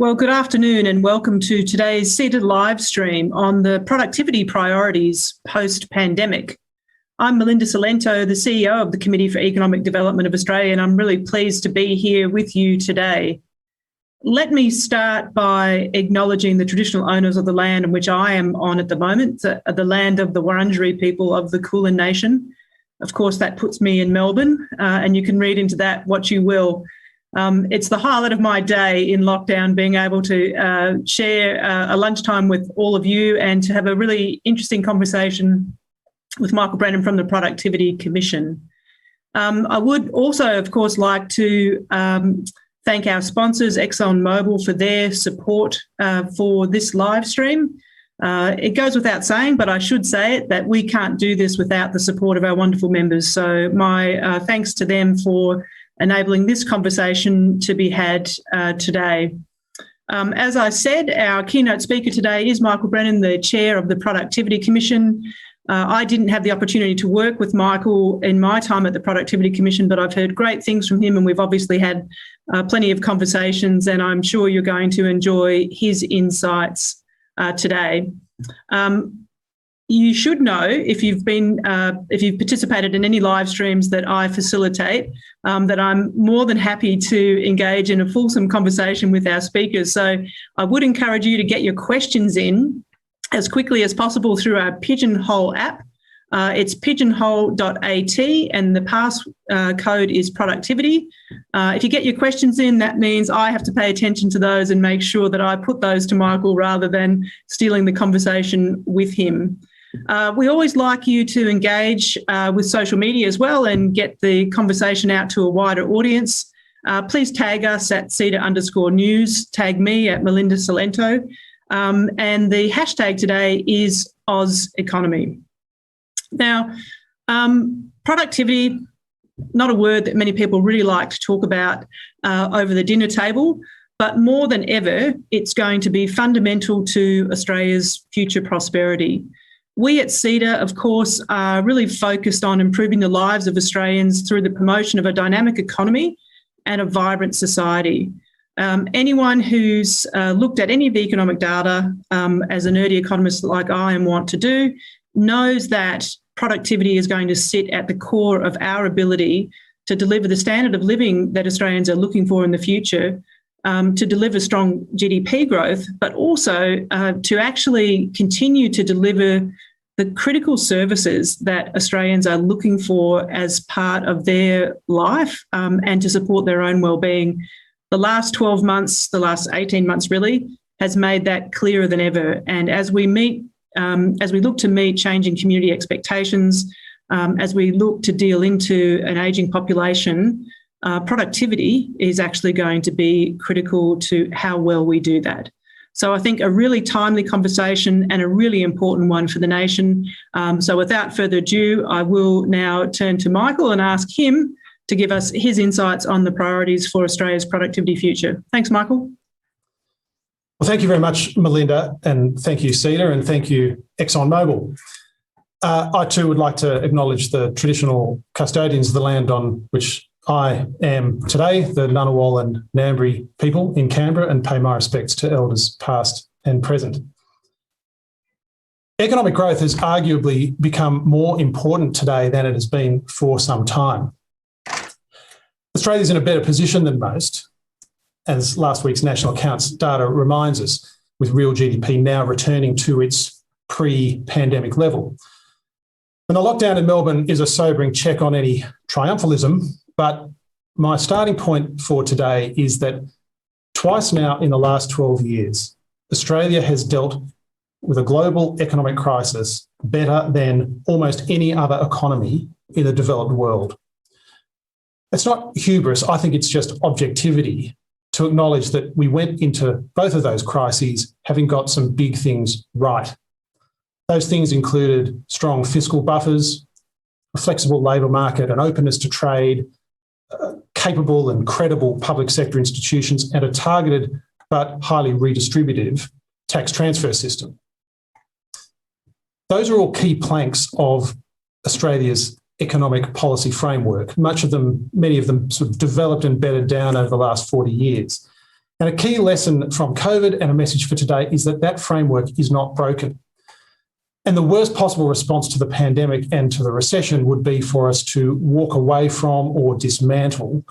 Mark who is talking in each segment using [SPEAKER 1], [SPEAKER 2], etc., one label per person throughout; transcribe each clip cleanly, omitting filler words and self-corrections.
[SPEAKER 1] Well, good afternoon and welcome to today's CEDA live stream on the productivity priorities post-pandemic. I'm Melinda Salento, the CEO of the Committee for Economic Development of Australia, and I'm really pleased to be here with you today. Let me start by acknowledging the traditional owners of the land in which I am on at the moment, the land of the Wurundjeri people of the Kulin Nation. Of course, that puts me in Melbourne, and you can read into that what you will. It's the highlight of my day in lockdown, being able to share a lunchtime with all of you and to have a really interesting conversation with Michael Brennan from the Productivity Commission. I would also, of course, like to thank our sponsors, ExxonMobil, for their support for this live stream. It goes without saying, but I should say it, that we can't do this without the support of our wonderful members. So my thanks to them for enabling this conversation to be had today. As I said, our keynote speaker today is Michael Brennan, the chair of the Productivity Commission. I didn't have the opportunity to work with Michael in my time at the Productivity Commission, but I've heard great things from him, and we've obviously had plenty of conversations, and I'm sure you're going to enjoy his insights today. You should know, if you've participated in any live streams that I facilitate, that I'm more than happy to engage in a fulsome conversation with our speakers. So I would encourage you to get your questions in as quickly as possible through our Pigeonhole app. It's pigeonhole.at and the pass code is productivity. If you get your questions in, that means I have to pay attention to those and make sure that I put those to Michael rather than stealing the conversation with him. We always like you to engage with social media as well and get the conversation out to a wider audience. Please tag us at CEDA_news, tag me at Melinda Salento, and the hashtag today is AusEconomy. Now, productivity, not a word that many people really like to talk about over the dinner table, but more than ever, it's going to be fundamental to Australia's future prosperity. We at CEDA, of course, are really focused on improving the lives of Australians through the promotion of a dynamic economy and a vibrant society. Anyone who's looked at any of the economic data as a nerdy economist like I am want to do knows that productivity is going to sit at the core of our ability to deliver the standard of living that Australians are looking for in the future, to deliver strong GDP growth, but also to actually continue to deliver the critical services that Australians are looking for as part of their life and to support their own well-being. The last 12 months, the last 18 months really, has made that clearer than ever. And as we look to meet changing community expectations, as we look to deal into an ageing population, productivity is actually going to be critical to how well we do that. So I think a really timely conversation and a really important one for the nation. So without further ado, I will now turn to Michael and ask him to give us his insights on the priorities for Australia's productivity future. Thanks, Michael.
[SPEAKER 2] Well, thank you very much, Melinda, and thank you, CEDA, and thank you, ExxonMobil. I too would like to acknowledge the traditional custodians of the land on which I am today, the Ngunnawal and Ngambri people in Canberra, and pay my respects to elders past and present. Economic growth has arguably become more important today than it has been for some time. Australia is in a better position than most, as last week's national accounts data reminds us, with real GDP now returning to its pre-pandemic level. And the lockdown in Melbourne is a sobering check on any triumphalism, but my starting point for today is that twice now in the last 12 years, Australia has dealt with a global economic crisis better than almost any other economy in the developed world. It's not hubris, I think it's just objectivity to acknowledge that we went into both of those crises having got some big things right. Those things included strong fiscal buffers, a flexible labour market, an openness to trade, capable and credible public sector institutions, and a targeted but highly redistributive tax transfer system. Those are all key planks of Australia's economic policy framework. Many of them sort of developed and bedded down over the last 40 years. And a key lesson from COVID and a message for today is that that framework is not broken. And the worst possible response to the pandemic and to the recession would be for us to walk away from or dismantle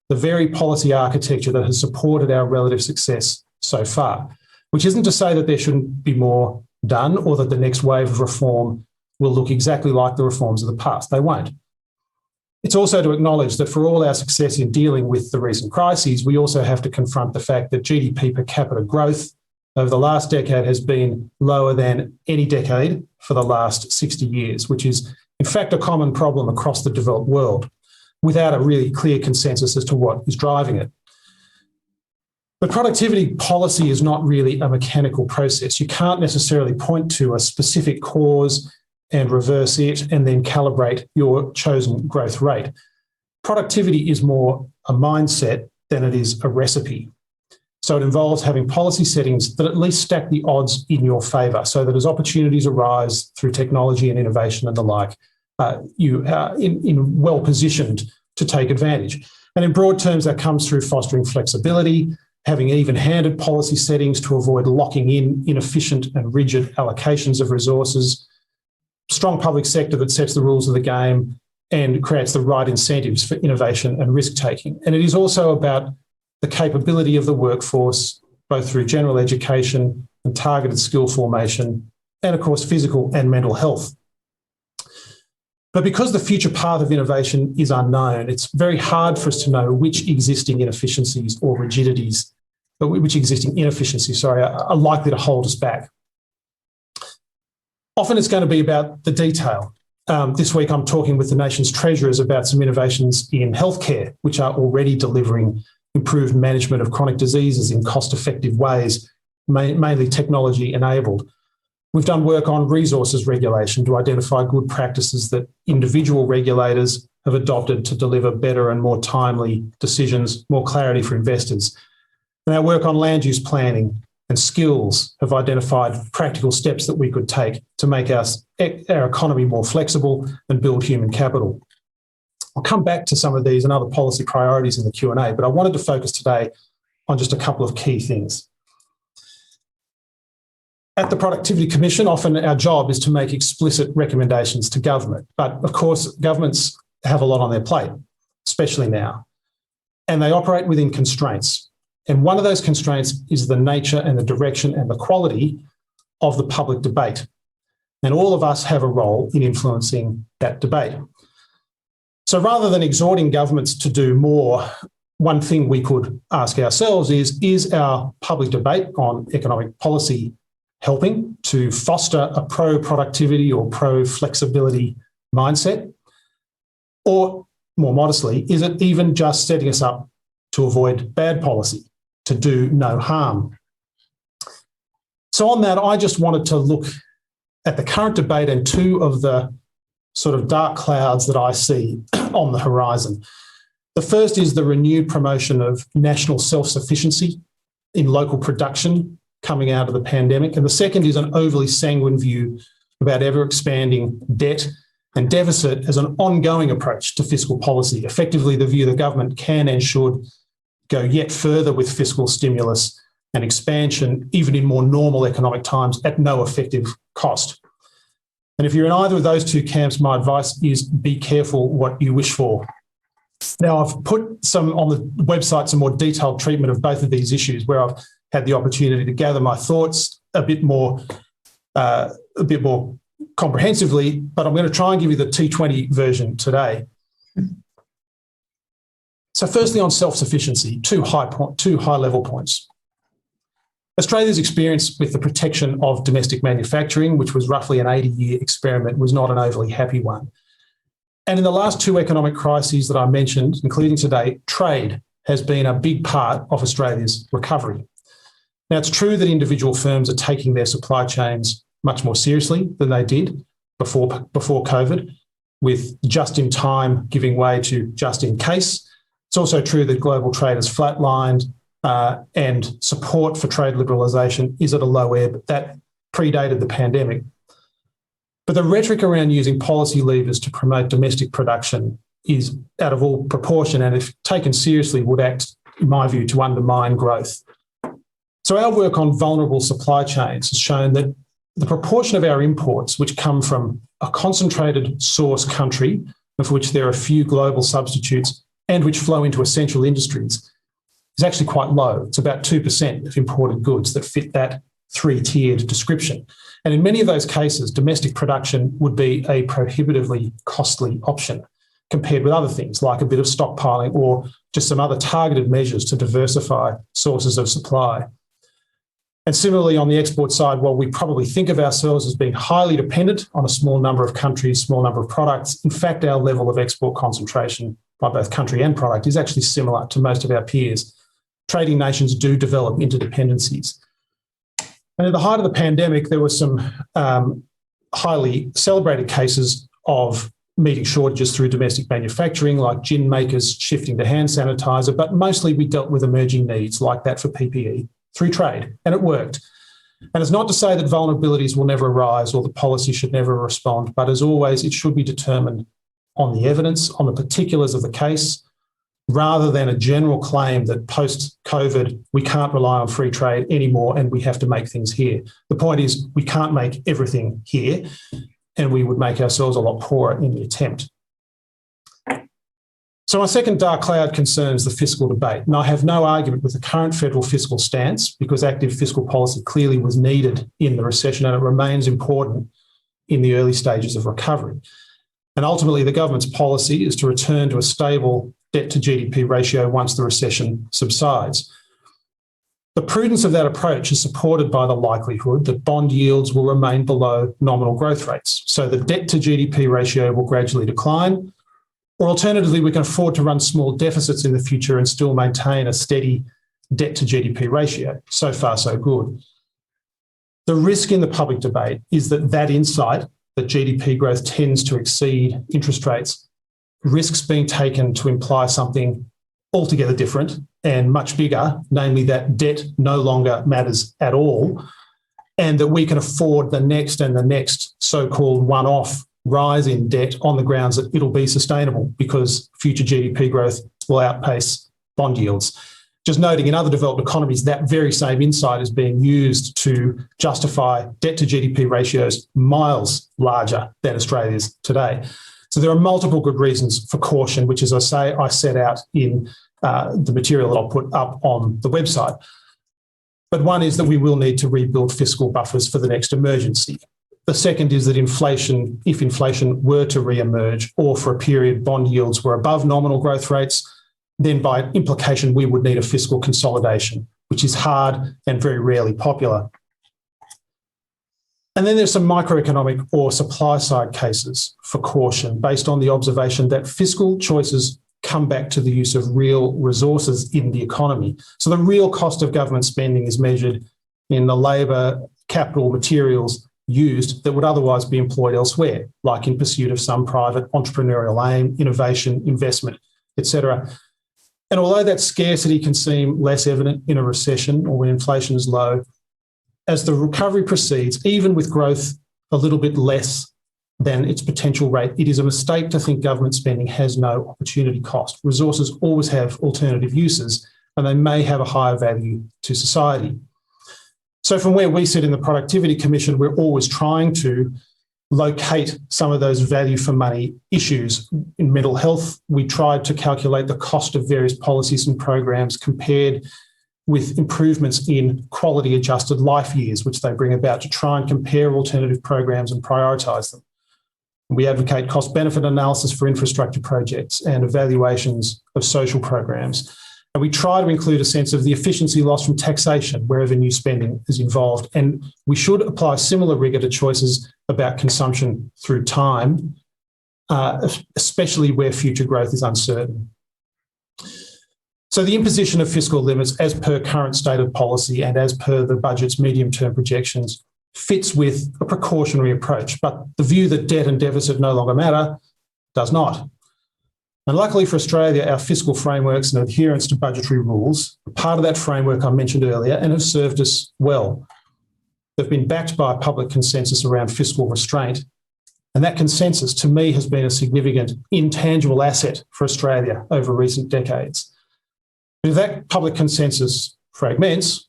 [SPEAKER 2] the very policy architecture that has supported our relative success so far, which isn't to say that there shouldn't be more done or that the next wave of reform will look exactly like the reforms of the past. They won't. It's also to acknowledge that for all our success in dealing with the recent crises, we also have to confront the fact that GDP per capita growth over the last decade has been lower than any decade for the last 60 years, which is in fact a common problem across the developed world without a really clear consensus as to what is driving it. But productivity policy is not really a mechanical process. You can't necessarily point to a specific cause and reverse it and then calibrate your chosen growth rate. Productivity is more a mindset than it is a recipe. So it involves having policy settings that at least stack the odds in your favour so that as opportunities arise through technology and innovation and the like, you are well positioned to take advantage. And in broad terms, that comes through fostering flexibility, having even-handed policy settings to avoid locking in inefficient and rigid allocations of resources, strong public sector that sets the rules of the game and creates the right incentives for innovation and risk-taking. And it is also about the capability of the workforce, both through general education and targeted skill formation, and of course, physical and mental health. But because the future path of innovation is unknown, it's very hard for us to know which existing inefficiencies or rigidities, which existing inefficiencies, are likely to hold us back. Often it's going to be about the detail. This week I'm talking with the nation's treasurers about some innovations in healthcare, which are already delivering improved management of chronic diseases in cost-effective ways, mainly technology-enabled. We've done work on resources regulation to identify good practices that individual regulators have adopted to deliver better and more timely decisions, more clarity for investors. And our work on land use planning and skills have identified practical steps that we could take to make our economy more flexible and build human capital. I'll come back to some of these and other policy priorities in the Q&A, but I wanted to focus today on just a couple of key things. At the Productivity Commission, often our job is to make explicit recommendations to government. But of course, governments have a lot on their plate, especially now, and they operate within constraints. And one of those constraints is the nature and the direction and the quality of the public debate. And all of us have a role in influencing that debate. So rather than exhorting governments to do more, one thing we could ask ourselves is our public debate on economic policy helping to foster a pro-productivity or pro-flexibility mindset? Or more modestly, is it even just setting us up to avoid bad policy, to do no harm? So on that, I just wanted to look at the current debate and two of the sort of dark clouds that I see on the horizon. The first is the renewed promotion of national self-sufficiency in local production coming out of the pandemic. And the second is an overly sanguine view about ever-expanding debt and deficit as an ongoing approach to fiscal policy, effectively the view the government can and should go yet further with fiscal stimulus and expansion, even in more normal economic times, at no effective cost. And if you're in either of those two camps, my advice is be careful what you wish for. Now, I've put some on the website, some more detailed treatment of both of these issues where I've had the opportunity to gather my thoughts a bit more comprehensively, but I'm going to try and give you the T20 version today. So firstly, on self-sufficiency, two high-level points. Australia's experience with the protection of domestic manufacturing, which was roughly an 80-year experiment, was not an overly happy one. And in the last two economic crises that I mentioned, including today, trade has been a big part of Australia's recovery. Now, it's true that individual firms are taking their supply chains much more seriously than they did before COVID, with just-in-time giving way to just-in-case. It's also true that global trade has flatlined and support for trade liberalisation is at a low ebb. That predated the pandemic. But the rhetoric around using policy levers to promote domestic production is out of all proportion and if taken seriously would act, in my view, to undermine growth So our work on vulnerable supply chains has shown that the proportion of our imports which come from a concentrated source country, of which there are few global substitutes and which flow into essential industries, is actually quite low. It's about 2% of imported goods that fit that three-tiered description. And in many of those cases, domestic production would be a prohibitively costly option compared with other things like a bit of stockpiling or just some other targeted measures to diversify sources of supply. And similarly, on the export side, while we probably think of ourselves as being highly dependent on a small number of countries, small number of products, in fact, our level of export concentration by both country and product is actually similar to most of our peers. Trading nations do develop interdependencies. And at the height of the pandemic, there were some highly celebrated cases of meeting shortages through domestic manufacturing, like gin makers shifting to hand sanitizer, but mostly we dealt with emerging needs like that for PPE through trade, and it worked. And it's not to say that vulnerabilities will never arise or that policy should never respond, but as always, it should be determined on the evidence, on the particulars of the case, rather than a general claim that post-COVID, we can't rely on free trade anymore and we have to make things here. The point is we can't make everything here and we would make ourselves a lot poorer in the attempt. So my second dark cloud concerns the fiscal debate. And I have no argument with the current federal fiscal stance because active fiscal policy clearly was needed in the recession and it remains important in the early stages of recovery. And ultimately, the government's policy is to return to a stable debt to GDP ratio once the recession subsides. The prudence of that approach is supported by the likelihood that bond yields will remain below nominal growth rates. So the debt to GDP ratio will gradually decline, or alternatively, we can afford to run small deficits in the future and still maintain a steady debt to GDP ratio. So far, so good. The risk in the public debate is that that insight, that GDP growth tends to exceed interest rates, risks being taken to imply something altogether different and much bigger, namely that debt no longer matters at all, and that we can afford the next and the next so-called one-off rise in debt on the grounds that it'll be sustainable because future GDP growth will outpace bond yields. Just noting, in other developed economies, that very same insight is being used to justify debt to GDP ratios miles larger than Australia's today. So there are multiple good reasons for caution, which, as I say, I set out in the material that I'll put up on the website. But one is that we will need to rebuild fiscal buffers for the next emergency. The second is that inflation, if inflation were to re-emerge or for a period bond yields were above nominal growth rates, then by implication, we would need a fiscal consolidation, which is hard and very rarely popular. And then there's some microeconomic or supply side cases for caution based on the observation that fiscal choices come back to the use of real resources in the economy. So the real cost of government spending is measured in the labour, capital, materials used that would otherwise be employed elsewhere, like in pursuit of some private entrepreneurial aim, innovation, investment, etc. And although that scarcity can seem less evident in a recession or when inflation is low, as the recovery proceeds, even with growth a little bit less than its potential rate, it is a mistake to think government spending has no opportunity cost. Resources always have alternative uses, and they may have a higher value to society. So from where we sit in the Productivity Commission, we're always trying to locate some of those value for money issues. In mental health, we tried to calculate the cost of various policies and programs compared with improvements in quality adjusted life years, which they bring about to try and compare alternative programs and prioritise them. We advocate cost benefit analysis for infrastructure projects and evaluations of social programs. And we try to include a sense of the efficiency loss from taxation wherever new spending is involved. And we should apply similar rigour to choices about consumption through time, especially where future growth is uncertain. So the imposition of fiscal limits as per current stated policy and as per the budget's medium-term projections fits with a precautionary approach, but the view that debt and deficit no longer matter does not. And luckily for Australia, our fiscal frameworks and adherence to budgetary rules are part of that framework I mentioned earlier and have served us well. They've been backed by a public consensus around fiscal restraint, and that consensus to me has been a significant intangible asset for Australia over recent decades. If that public consensus fragments,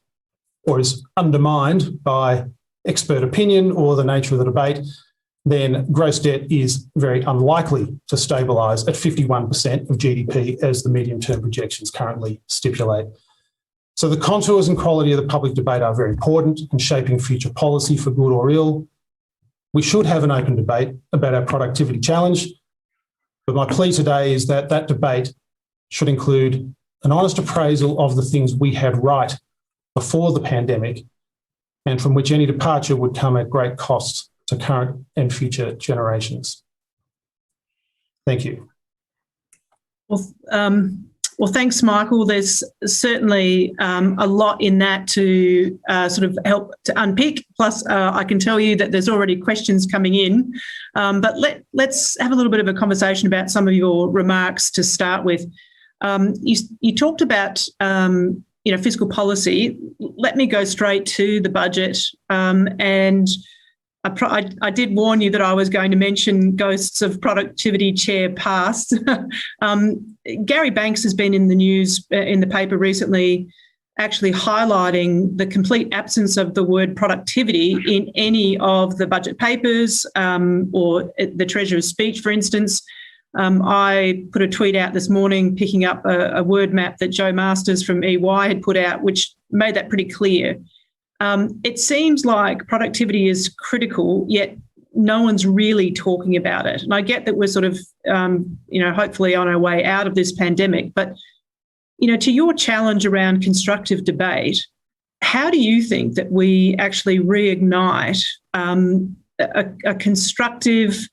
[SPEAKER 2] or is undermined by expert opinion or the nature of the debate, then gross debt is very unlikely to stabilise at 51% of GDP as the medium-term projections currently stipulate. So the contours and quality of the public debate are very important in shaping future policy for good or ill. We should have an open debate about our productivity challenge, but my plea today is that that debate should include an honest appraisal of the things we had right before the pandemic and from which any departure would come at great cost to current and future generations. Thank you.
[SPEAKER 1] Well, thanks, Michael. There's certainly a lot in that to sort of help to unpick. Plus, I can tell you that there's already questions coming in. But let's have a little bit of a conversation about some of your remarks to start with. You talked about fiscal policy. Let me go straight to the budget. And I did warn you that I was going to mention ghosts of productivity chair past. Gary Banks has been in the news, in the paper recently, actually highlighting the complete absence of the word productivity in any of the budget papers or the Treasurer's speech, for instance. I put a tweet out this morning picking up a word map that Joe Masters from EY had put out, which made that pretty clear. It seems like productivity is critical, yet no one's really talking about it. And I get that we're sort of, hopefully on our way out of this pandemic. But, to your challenge around constructive debate, how do you think that we actually reignite a constructive,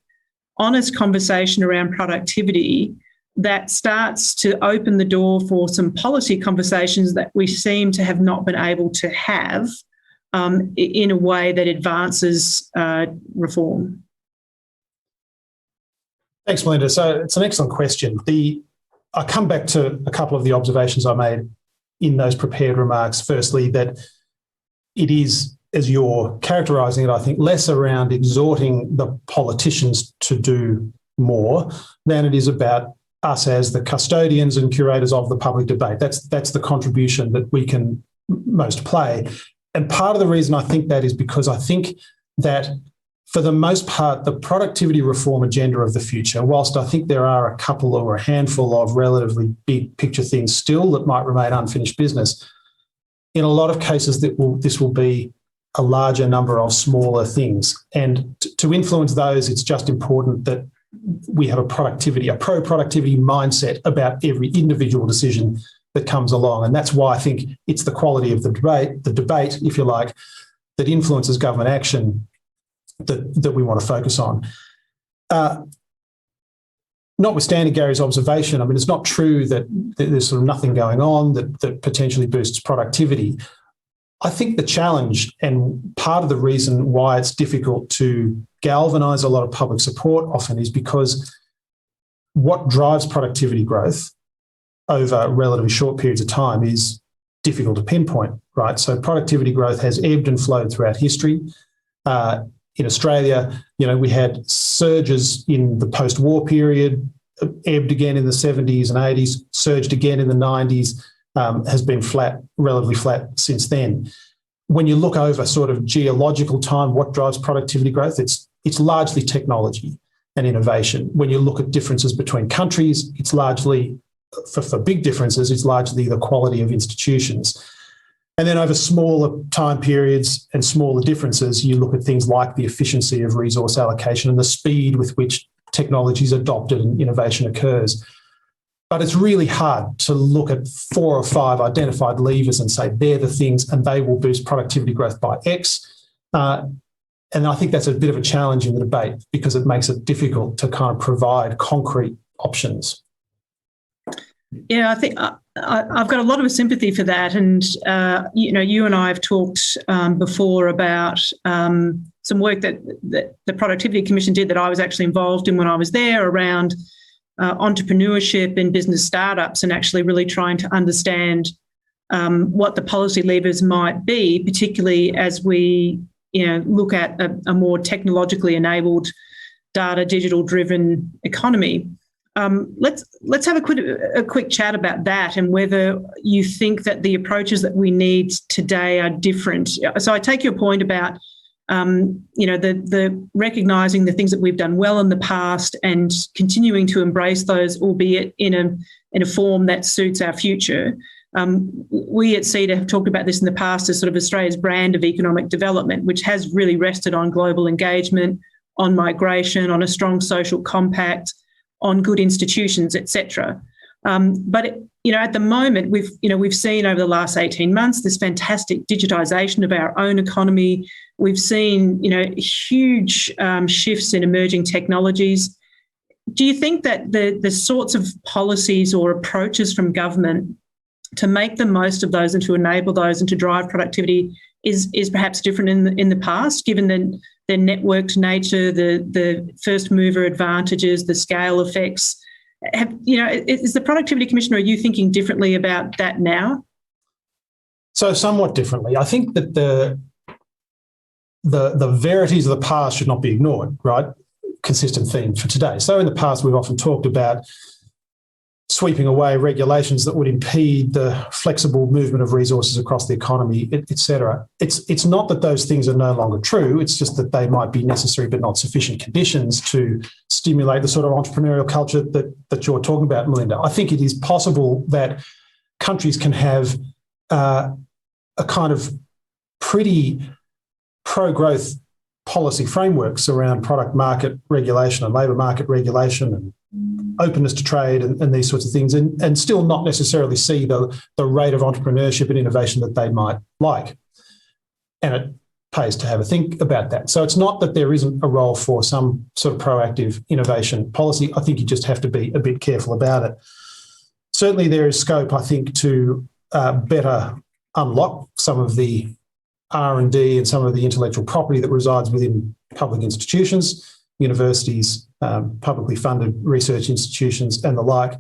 [SPEAKER 1] honest conversation around productivity that starts to open the door for some policy conversations that we seem to have not been able to have in a way that advances reform?
[SPEAKER 2] Thanks, Melinda. So it's an excellent question. I come back to a couple of the observations I made in those prepared remarks. Firstly, that it is, as you're characterising it, I think, less around exhorting the politicians to do more than it is about us as the custodians and curators of the public debate. That's the contribution that we can most play. And part of the reason I think that is because I think that, for the most part, the productivity reform agenda of the future, whilst I think there are a couple or a handful of relatively big picture things still that might remain unfinished business, in a lot of cases this will be a larger number of smaller things. And to influence those, it's just important that we have a pro-productivity mindset about every individual decision that comes along. And that's why I think it's the quality of the debate, if you like, that influences government action that we want to focus on. Notwithstanding Gary's observation, I mean, it's not true that there's sort of nothing going on that potentially boosts productivity. I think the challenge, and part of the reason why it's difficult to galvanise a lot of public support often, is because what drives productivity growth over relatively short periods of time is difficult to pinpoint, right? So productivity growth has ebbed and flowed throughout history. In Australia, we had surges in the post-war period, ebbed again in the 70s and 80s, surged again in the 90s, has been relatively flat since then. When you look over sort of geological time, what drives productivity growth? It's largely technology and innovation. When you look at differences between countries, it's largely, for big differences, it's largely the quality of institutions. And then over smaller time periods and smaller differences, you look at things like the efficiency of resource allocation and the speed with which technology is adopted and innovation occurs. But it's really hard to look at 4 or 5 identified levers and say they're the things and they will boost productivity growth by X. And I think that's a bit of a challenge in the debate because it makes it difficult to kind of provide concrete options.
[SPEAKER 1] Yeah, I think I've got a lot of sympathy for that. And, you and I have talked before about some work that the Productivity Commission did that I was actually involved in when I was there around entrepreneurship and business startups, and actually really trying to understand what the policy levers might be, particularly as we look at a more technologically enabled, data, digital-driven economy. Let's have a quick chat about that and whether you think that the approaches that we need today are different. So I take your point about the recognising the things that we've done well in the past and continuing to embrace those, albeit in a form that suits our future. We at CEDA have talked about this in the past as sort of Australia's brand of economic development, which has really rested on global engagement, on migration, on a strong social compact, on good institutions, etc. But at the moment, we've seen over the last 18 months this fantastic digitisation of our own economy. We've seen huge shifts in emerging technologies. Do you think that the sorts of policies or approaches from government to make the most of those and to enable those and to drive productivity is perhaps different in the past, given the networked nature, the first mover advantages, the scale effects? Is the Productivity Commissioner, are you thinking differently about that now?
[SPEAKER 2] So somewhat differently. I think that the verities of the past should not be ignored, right? Consistent theme for today. So in the past, we've often talked about sweeping away regulations that would impede the flexible movement of resources across the economy, et cetera. It's not that those things are no longer true. It's just that they might be necessary but not sufficient conditions to stimulate the sort of entrepreneurial culture that you're talking about, Melinda. I think it is possible that countries can have a kind of pretty pro-growth policy frameworks around product market regulation and labour market regulation and openness to trade and these sorts of things, and still not necessarily see the rate of entrepreneurship and innovation that they might like. And it pays to have a think about that. So it's not that there isn't a role for some sort of proactive innovation policy. I think you just have to be a bit careful about it. Certainly there is scope, I think, to better unlock some of the R&D and some of the intellectual property that resides within public institutions, universities, publicly funded research institutions and the like.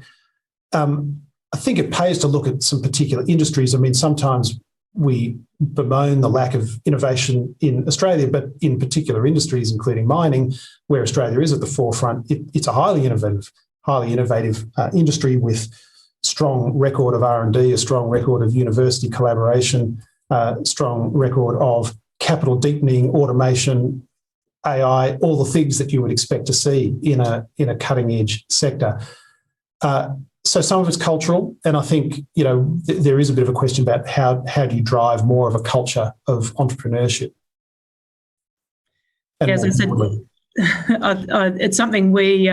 [SPEAKER 2] I think it pays to look at some particular industries. I mean, sometimes we bemoan the lack of innovation in Australia, but in particular industries, including mining, where Australia is at the forefront, it's a highly innovative industry with strong record of R&D, a strong record of university collaboration, strong record of capital deepening, automation, AI, all the things that you would expect to see in a cutting-edge sector. So some of it's cultural, and I think there is a bit of a question about how do you drive more of a culture of entrepreneurship. And
[SPEAKER 1] as I said, it's something we,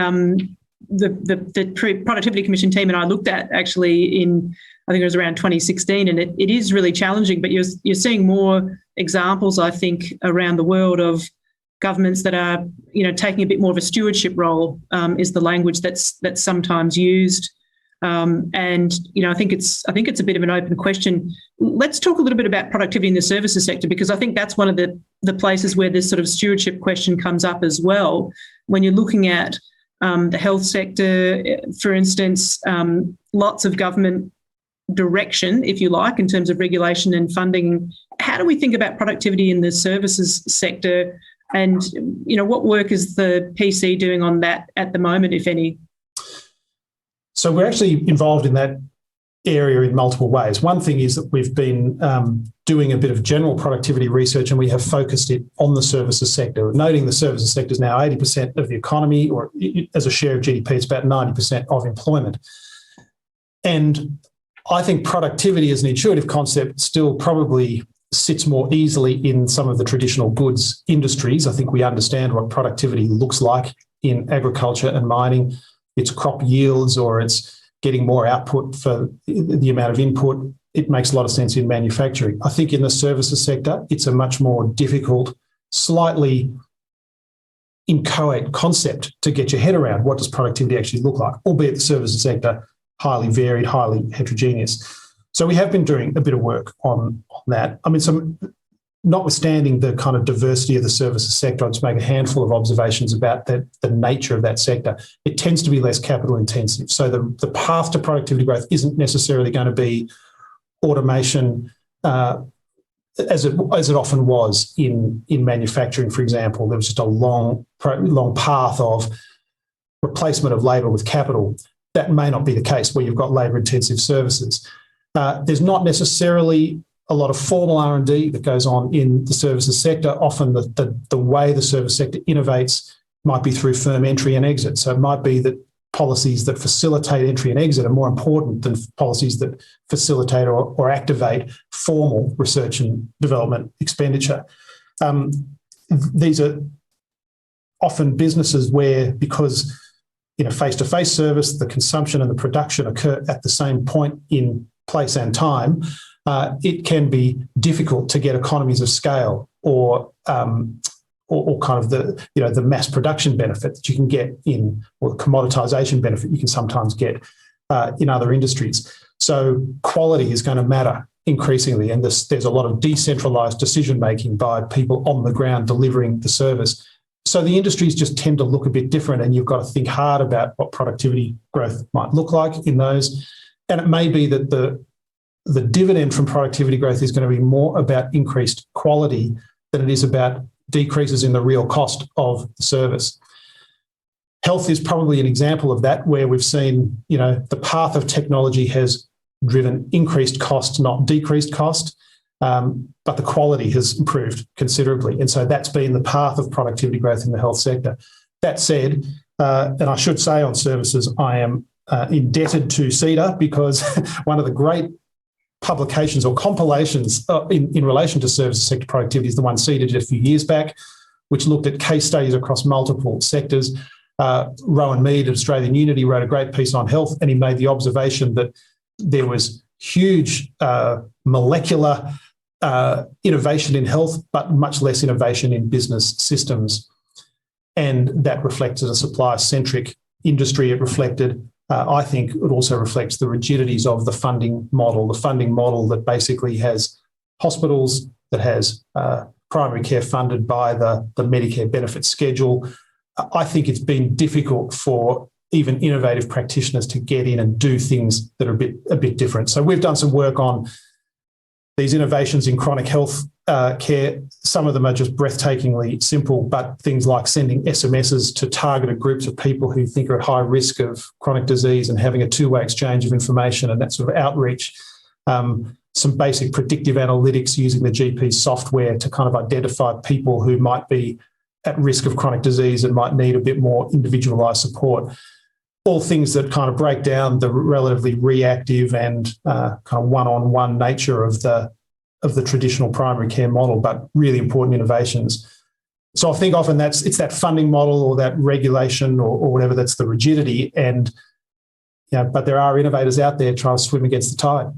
[SPEAKER 1] the Productivity Commission team and I looked at actually in, I think it was around 2016, and it is really challenging. But you're seeing more examples, I think, around the world of governments that are, taking a bit more of a stewardship role, is the language that's sometimes used. And I think it's a bit of an open question. Let's talk a little bit about productivity in the services sector, because I think that's one of the places where this sort of stewardship question comes up as well. When you're looking at the health sector, for instance, lots of government direction, if you like, in terms of regulation and funding. How do we think about productivity in the services sector? And, what work is the PC doing on that at the moment, if any?
[SPEAKER 2] So we're actually involved in that area in multiple ways. One thing is that we've been doing a bit of general productivity research, and we have focused it on the services sector, noting the services sector is now 80% of the economy, or as a share of GDP, it's about 90% of employment. And I think productivity as an intuitive concept still probably sits more easily in some of the traditional goods industries. I think we understand what productivity looks like in agriculture and mining. It's crop yields, or it's getting more output for the amount of input. It makes a lot of sense in manufacturing. I think in the services sector, it's a much more difficult, slightly inchoate concept to get your head around. What does productivity actually look like? Albeit the services sector, highly varied, highly heterogeneous. So we have been doing a bit of work on that. I mean, notwithstanding the kind of diversity of the services sector, I'll just make a handful of observations about the nature of that sector. It tends to be less capital intensive. So the path to productivity growth isn't necessarily going to be automation as it often was in manufacturing, for example. There was just a long path of replacement of labour with capital. That may not be the case where you've got labour-intensive services. There's not necessarily a lot of formal R&D that goes on in the services sector. Often the way the service sector innovates might be through firm entry and exit. So it might be that policies that facilitate entry and exit are more important than policies that facilitate or activate formal research and development expenditure. These are often businesses where, because face-to-face service, the consumption and the production occur at the same point in place and time, it can be difficult to get economies of scale or kind of the mass production benefit that you can get or the commoditisation benefit you can sometimes get in other industries. So quality is going to matter increasingly, and there's a lot of decentralised decision-making by people on the ground delivering the service. So the industries just tend to look a bit different, and you've got to think hard about what productivity growth might look like in those. And it may be that the dividend from productivity growth is going to be more about increased quality than it is about decreases in the real cost of the service. Health is probably an example of that, where we've seen, the path of technology has driven increased cost, not decreased cost, but the quality has improved considerably. And so that's been the path of productivity growth in the health sector. That said, and I should say on services, I am indebted to CEDA, because one of the great publications or compilations in relation to services sector productivity is the one CEDA did a few years back, which looked at case studies across multiple sectors. Rowan Mead at Australian Unity wrote a great piece on health, and he made the observation that there was huge molecular innovation in health, but much less innovation in business systems. And that reflected a supply-centric industry. It reflected, I think it also reflects the rigidities of the funding model that basically has hospitals, that has primary care funded by the Medicare benefit schedule. I think it's been difficult for even innovative practitioners to get in and do things that are a bit different. So we've done some work on these innovations in chronic health care. Some of them are just breathtakingly simple, but things like sending SMSs to targeted groups of people who think are at high risk of chronic disease and having a two-way exchange of information and that sort of outreach. Some basic predictive analytics using the GP software to kind of identify people who might be at risk of chronic disease and might need a bit more individualised support. All things that kind of break down the relatively reactive and kind of one-on-one nature of the traditional primary care model, but really important innovations. So I think often it's that funding model or that regulation or whatever that's the rigidity, and but there are innovators out there trying to swim against the tide.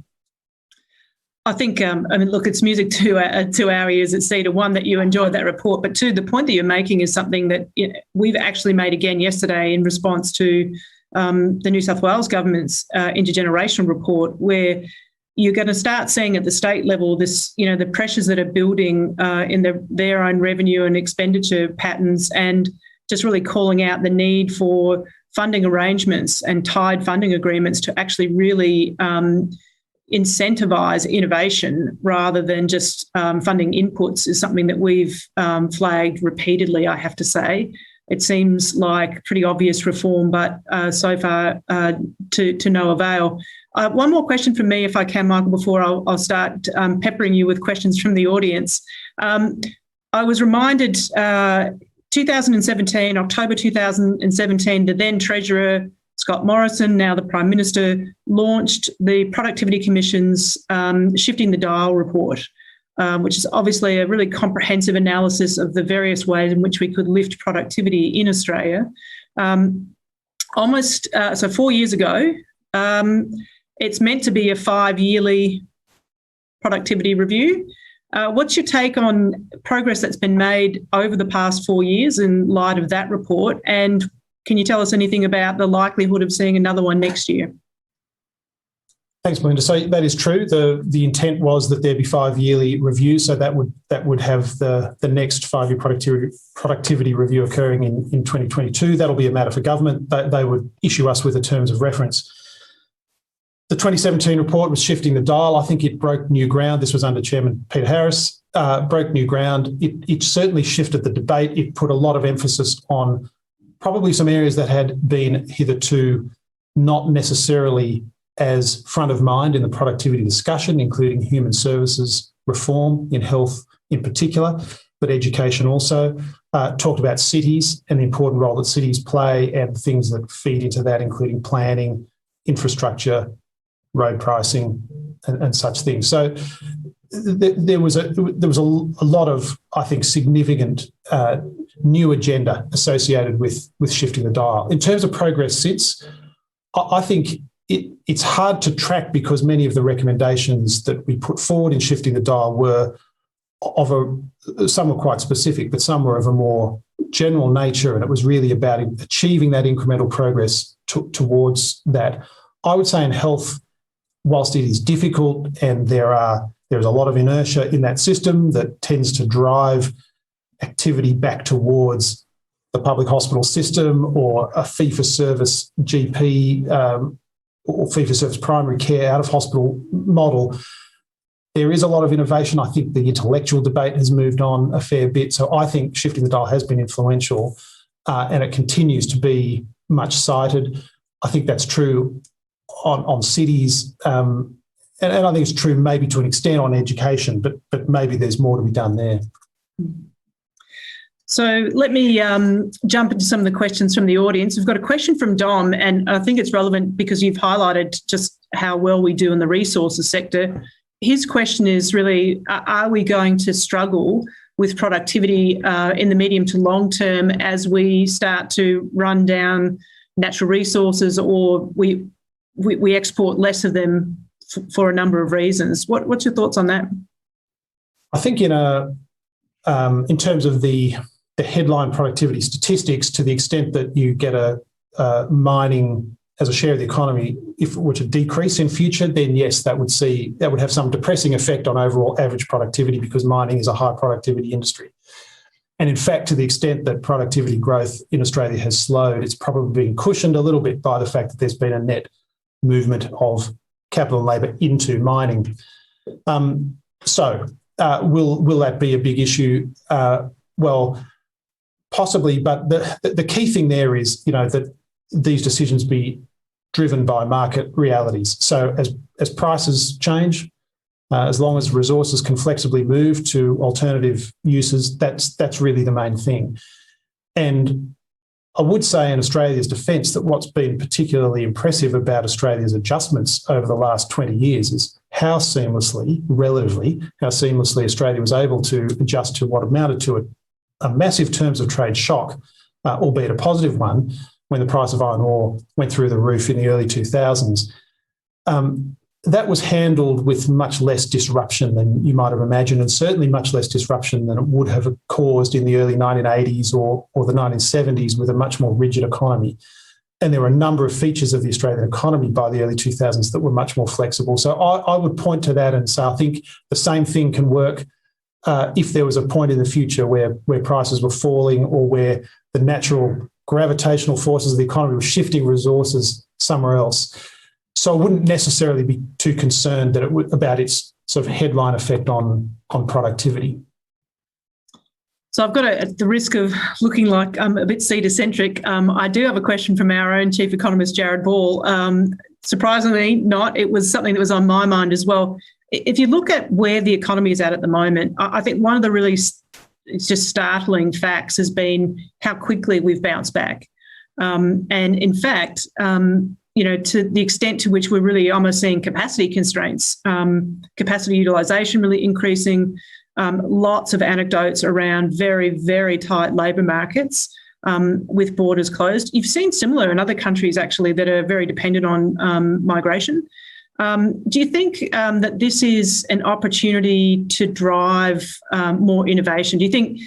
[SPEAKER 1] I think, look, it's music to our ears at CEDA. One, that you enjoyed that report, but two, the point that you're making is something that we've actually made again yesterday in response to the New South Wales government's intergenerational report, where you're going to start seeing at the state level this, the pressures that are building in their own revenue and expenditure patterns, and just really calling out the need for funding arrangements and tied funding agreements to actually really incentivise innovation rather than just funding inputs is something that we've flagged repeatedly, I have to say. It seems like pretty obvious reform, but so far to no avail. One more question from me, if I can, Michael, before I'll start peppering you with questions from the audience. I was reminded 2017, October 2017, the then Treasurer, Scott Morrison, now the Prime Minister, launched the Productivity Commission's Shifting the Dial report, which is obviously a really comprehensive analysis of the various ways in which we could lift productivity in Australia. So 4 years ago, it's meant to be a 5-yearly productivity review. What's your take on progress that's been made over the past 4 years in light of that report? And can you tell us anything about the likelihood of seeing another one next year?
[SPEAKER 2] Thanks, Melinda. So that is true. The intent was that there be 5-yearly reviews, so that would have the next 5-year productivity review occurring in 2022. That'll be a matter for government. They would issue us with the terms of reference. The 2017 report was Shifting the Dial. I think it broke new ground. This was under Chairman Peter Harris. Broke new ground. It certainly shifted the debate. It put a lot of emphasis on probably some areas that had been hitherto not necessarily as front of mind in the productivity discussion, including human services reform in health in particular, but education also. Talked about cities and the important role that cities play and things that feed into that, including planning, infrastructure, road pricing, and such things. So there was a lot of, I think, significant new agenda associated with shifting the dial. In terms of progress since, I think it's hard to track because many of the recommendations that we put forward in shifting the dial were some were quite specific, but some were of a more general nature, and it was really about achieving that incremental progress towards that. I would say in health, whilst it is difficult and there's a lot of inertia in that system that tends to drive activity back towards the public hospital system or a fee-for-service GP or fee-for-service primary care out-of-hospital model, there is a lot of innovation. I think the intellectual debate has moved on a fair bit. So I think shifting the dial has been influential and it continues to be much cited. I think that's true on cities. And I think it's true maybe to an extent on education, but maybe there's more to be done there.
[SPEAKER 1] So let me jump into some of the questions from the audience. We've got a question from Dom, and I think it's relevant because you've highlighted just how well we do in the resources sector. His question is really, are we going to struggle with productivity in the medium to long term as we start to run down natural resources, or we export less of them for a number of reasons? What's your thoughts on that?
[SPEAKER 2] I think in terms of the headline productivity statistics, to the extent that you get a mining as a share of the economy, if it were to decrease in future, then yes, that would have some depressing effect on overall average productivity because mining is a high productivity industry. And in fact, to the extent that productivity growth in Australia has slowed, it's probably been cushioned a little bit by the fact that there's been a net movement of capital and labour into mining. So will that be a big issue? Well, possibly, but the key thing there is, that these decisions be driven by market realities. So as prices change, as long as resources can flexibly move to alternative uses, that's really the main thing. And I would say in Australia's defence that what's been particularly impressive about Australia's adjustments over the last 20 years is how seamlessly Australia was able to adjust to what amounted to a massive terms of trade shock, albeit a positive one, when the price of iron ore went through the roof in the early 2000s. That was handled with much less disruption than you might have imagined, and certainly much less disruption than it would have caused in the early 1980s or the 1970s with a much more rigid economy. And there were a number of features of the Australian economy by the early 2000s that were much more flexible. So I would point to that and say I think the same thing can work if there was a point in the future where prices were falling or where the natural gravitational forces of the economy were shifting resources somewhere else. So I wouldn't necessarily be too concerned about its sort of headline effect on productivity.
[SPEAKER 1] So I've got at the risk of looking like I'm a bit CEDA-centric, I do have a question from our own Chief Economist, Jared Ball. Surprisingly not, it was something that was on my mind as well. If you look at where the economy is at the moment, I think one of the really just startling facts has been how quickly we've bounced back. And in fact, to the extent to which we're really almost seeing capacity constraints, capacity utilisation really increasing, lots of anecdotes around very, very tight labour markets with borders closed. You've seen similar in other countries actually that are very dependent on migration. Do you think that this is an opportunity to drive more innovation? Do you think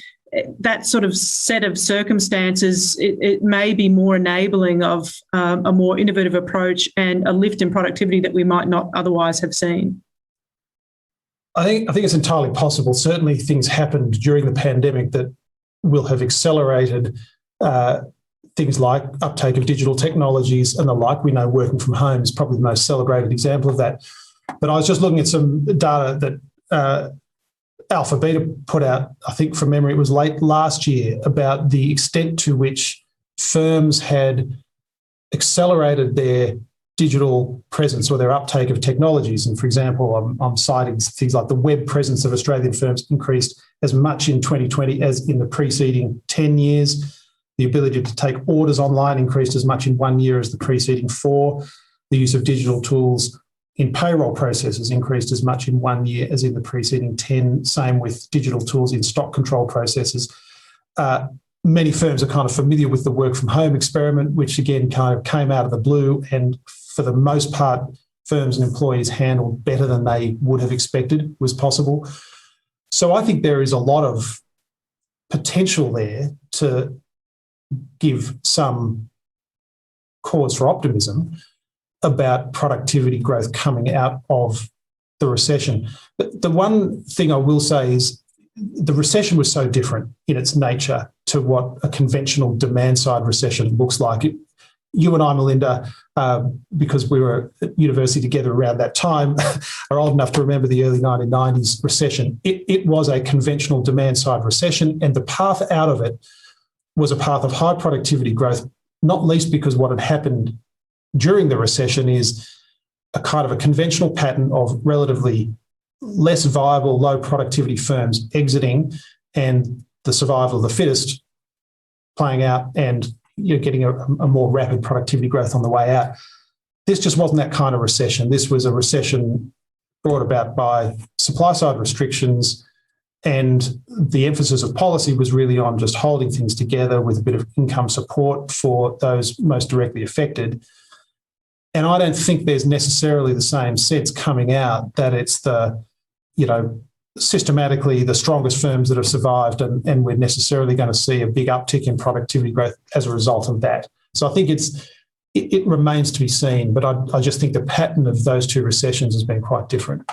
[SPEAKER 1] that sort of set of circumstances, it may be more enabling of a more innovative approach and a lift in productivity that we might not otherwise have seen?
[SPEAKER 2] I think it's entirely possible. Certainly things happened during the pandemic that will have accelerated things like uptake of digital technologies and the like. We know working from home is probably the most celebrated example of that. But I was just looking at some data that Alpha Beta put out, I think from memory it was late last year, about the extent to which firms had accelerated their digital presence or their uptake of technologies. And for example, I'm citing things like the web presence of Australian firms increased as much in 2020 as in the preceding 10 years. The ability to take orders online increased as much in 1 year as the preceding 4. The use of digital tools in payroll processes increased as much in 1 year as in the preceding 10. Same with digital tools in stock control processes. Many firms are kind of familiar with the work from home experiment, which again kind of came out of the blue, and for the most part, firms and employees handled better than they would have expected was possible. So I think there is a lot of potential there to give some cause for optimism about productivity growth coming out of the recession. But the one thing I will say is the recession was so different in its nature to what a conventional demand-side recession looks like. You and I, Melinda, because we were at university together around that time, are old enough to remember the early 1990s recession. It was a conventional demand-side recession, and the path out of it was a path of high productivity growth, not least because what had happened during the recession is a kind of a conventional pattern of relatively less viable, low productivity firms exiting and the survival of the fittest playing out, and you're getting a more rapid productivity growth on the way out. This just wasn't that kind of recession. This was a recession brought about by supply-side restrictions, and the emphasis of policy was really on just holding things together with a bit of income support for those most directly affected. And I don't think there's necessarily the same sense coming out that it's the, systematically the strongest firms that have survived, and we're necessarily going to see a big uptick in productivity growth as a result of that. So I think it remains to be seen, but I just think the pattern of those two recessions has been quite different.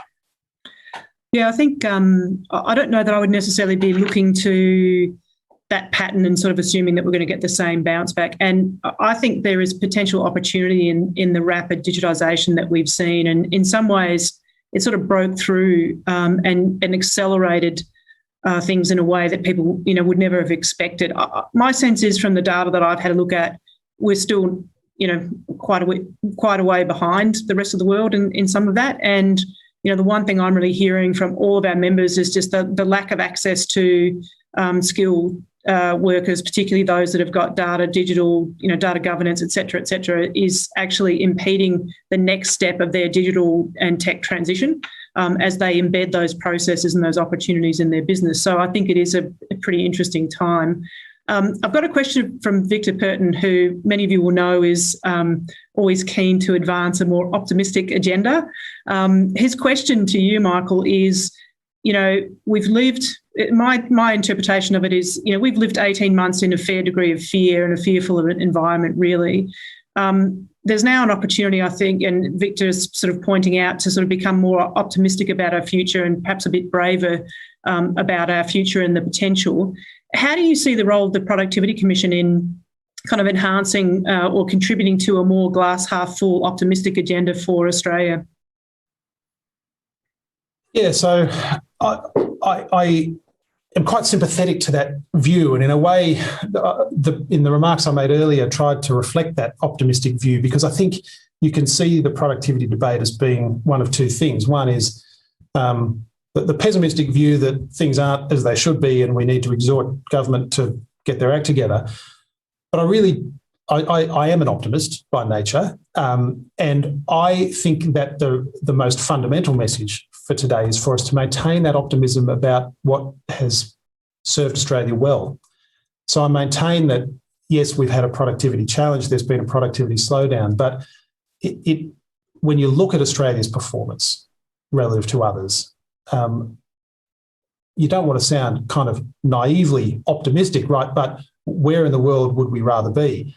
[SPEAKER 1] Yeah, I think I don't know that I would necessarily be looking to that pattern and sort of assuming that we're going to get the same bounce back. And I think there is potential opportunity in the rapid digitisation that we've seen. And in some ways, it sort of broke through and accelerated things in a way that people, would never have expected. My sense is from the data that I've had a look at, we're still, quite a way behind the rest of the world in some of that. And, the one thing I'm really hearing from all of our members is just the lack of access to skilled workers, particularly those that have got data, digital, data governance, et cetera, is actually impeding the next step of their digital and tech transition as they embed those processes and those opportunities in their business. So I think it is a pretty interesting time. I've got a question from Victor Purton, who many of you will know is always keen to advance a more optimistic agenda. His question to you, Michael, is, we've lived, my interpretation of it is, we've lived 18 months in a fair degree of fear and a fearful of an environment, really. There's now an opportunity, I think, and Victor's sort of pointing out, to sort of become more optimistic about our future and perhaps a bit braver about our future and the potential. How do you see the role of the Productivity Commission in kind of enhancing or contributing to a more glass half full optimistic agenda for Australia?
[SPEAKER 2] Yeah, so I am quite sympathetic to that view, and in a way, in the remarks I made earlier, tried to reflect that optimistic view, because I think you can see the productivity debate as being one of two things. One is the pessimistic view that things aren't as they should be and we need to exhort government to get their act together. But I am an optimist by nature, and I think that the most fundamental message for today is for us to maintain that optimism about what has served Australia well. So I maintain that, yes, we've had a productivity challenge, there's been a productivity slowdown, but when you look at Australia's performance relative to others, you don't want to sound kind of naively optimistic, right? But where in the world would we rather be?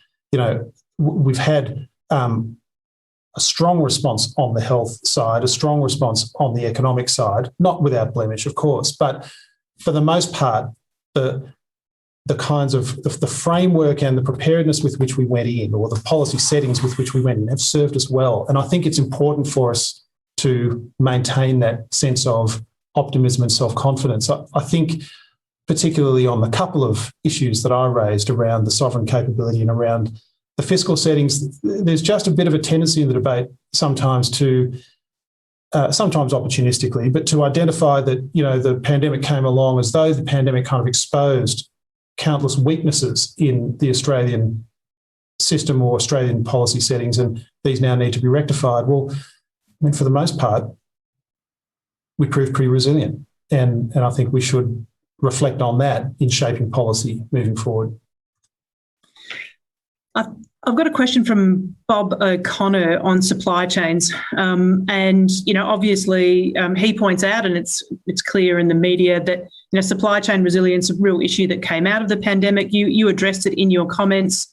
[SPEAKER 2] We've had a strong response on the health side, a strong response on the economic side, not without blemish, of course, but for the most part, the kinds of the framework and the preparedness with which we went in, or the policy settings with which we went in, have served us well. And I think it's important for us to maintain that sense of optimism and self-confidence. I think particularly on the couple of issues that I raised around the sovereign capability and around the fiscal settings. There's just a bit of a tendency in the debate sometimes to, sometimes opportunistically, but to identify that, the pandemic came along as though the pandemic kind of exposed countless weaknesses in the Australian system or Australian policy settings, and these now need to be rectified. Well, for the most part, we proved pretty resilient, and I think we should reflect on that in shaping policy moving forward.
[SPEAKER 1] I've got a question from Bob O'Connor on supply chains, and obviously he points out, and it's clear in the media that supply chain resilience is a real issue that came out of the pandemic. You addressed it in your comments.